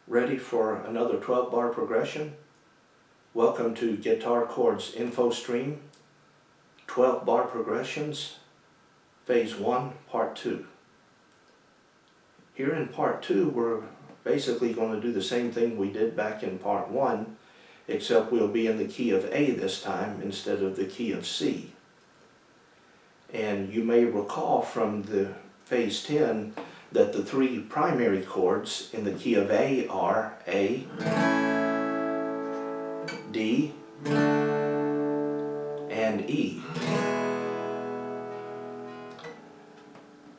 Ready for another 12-bar progression? Welcome to Guitar Chords Info Stream, 12-bar progressions, Phase 1, Part 2. Here in Part 2, we're basically going to do the same thing we did back in Part 1, except we'll be in the key of A this time instead of the key of C. And you may recall from the Phase 10 that the three primary chords in the key of A are A, D, and E.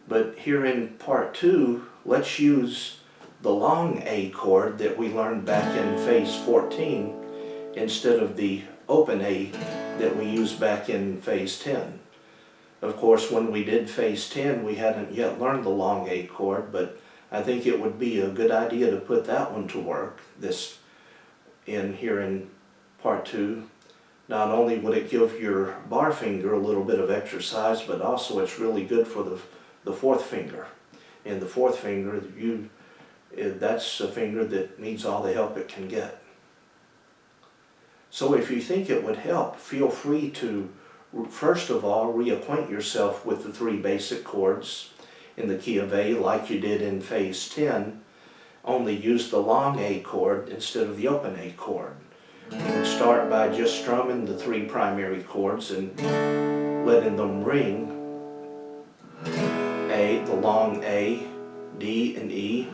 But here in Part 2, let's use the long A chord that we learned back in Phase 14 instead of the open A that we used back in Phase 10. Of course, when we did Phase 10, we hadn't yet learned the long A chord, but I think it would be a good idea to put that one to work here in Part 2. Not only would it give your bar finger a little bit of exercise, but also it's really good for the fourth finger. And the fourth finger, that's a finger that needs all the help it can get. So if you think it would help, feel free to first of all reacquaint yourself with the three basic chords in the key of A like you did in Phase 10, only use the long A chord instead of the open A chord. You would start by just strumming the three primary chords and letting them ring. A, the long A, D, and E,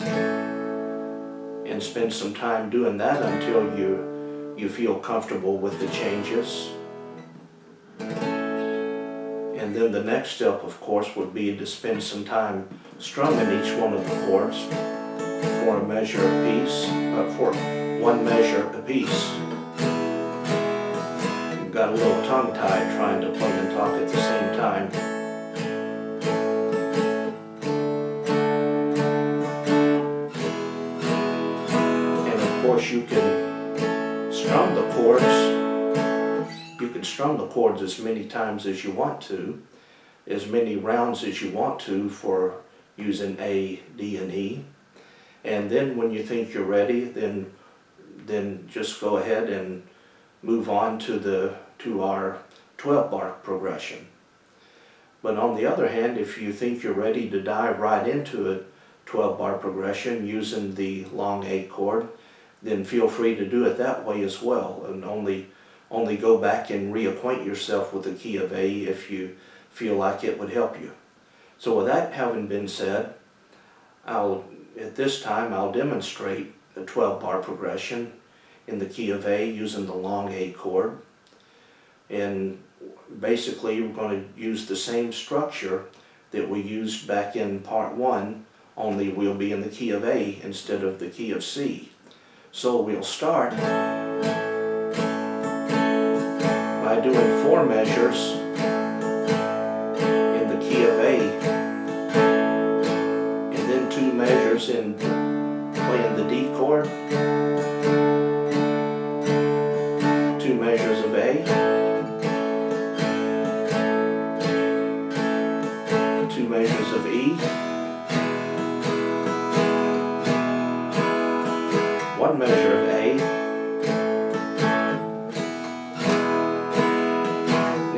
and spend some time doing that until you feel comfortable with the changes. And then the next step, of course, would be to spend some time strumming each one of the chords for a measure apiece, for one measure apiece. You've got a little tongue-tied trying to play and talk at the same time. And of course, you can strum the chords. You can strum the chords as many times as you want to, as many rounds as you want to for using A, D, and E. And then when you think you're ready, then just go ahead and move on to our 12-bar progression. But on the other hand, if you think you're ready to dive right into a 12-bar progression using the long A chord, then feel free to do it that way as well, and only go back and reacquaint yourself with the key of A if you feel like it would help you. So with that having been said, at this time I'll demonstrate a 12-bar progression in the key of A using the long A chord. And basically we're going to use the same structure that we used back in Part 1, only we'll be in the key of A instead of the key of C. So we'll start by doing 4 measures in the key of A, and then 2 measures in playing the D chord, 2 measures of A, 2 measures of E, 1 measure of A.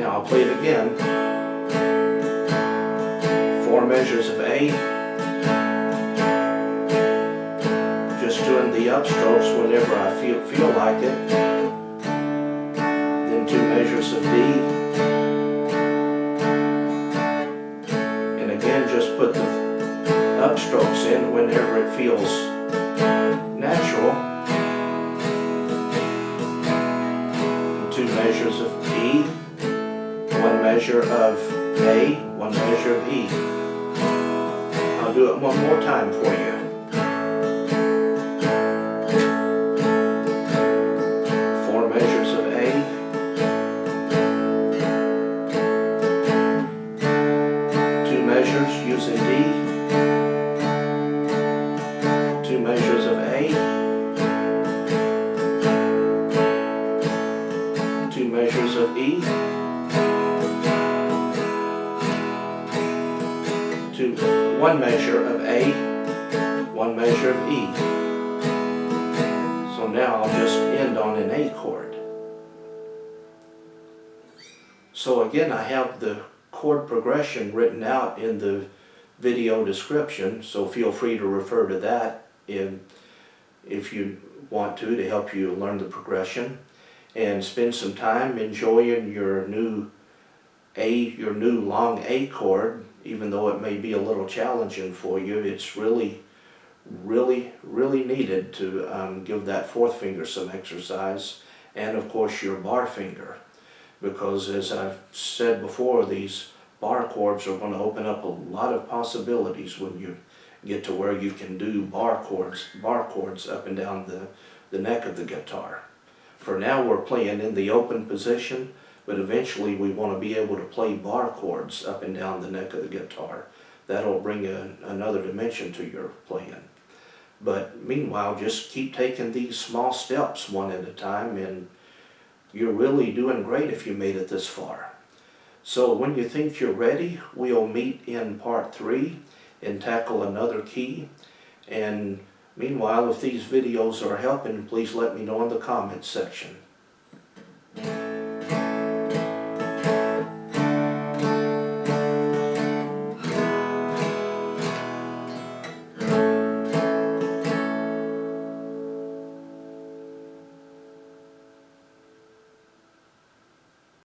I'll play it again. 4 measures of A. Just doing the upstrokes whenever I feel like it. Then 2 measures of D. And again, just put the upstrokes in whenever it feels natural. And 2 measures of E. 1 measure of A, 1 measure of E. I'll do it one more time for you. 4 measures of A, 2 measures using D, 2 measures of A, 2 measures of E, 1 measure of A, 1 measure of E. now I'll just end on an A chord. So again, I have the chord progression written out in the video description, so feel free to refer to that if you want to help you learn the progression, and spend some time enjoying your new long A chord. Even though it may be a little challenging for you, it's really needed to give that fourth finger some exercise, and of course your bar finger, because as I've said before, these bar chords are going to open up a lot of possibilities when you get to where you can do bar chords up and down the neck of the guitar. For now we're playing in the open position, but eventually we want to be able to play bar chords up and down the neck of the guitar. That'll bring another dimension to your playing. But meanwhile, just keep taking these small steps one at a time, and you're really doing great if you made it this far. So when you think you're ready, we'll meet in part 3 and tackle another key. And meanwhile, if these videos are helping, please let me know in the comments section.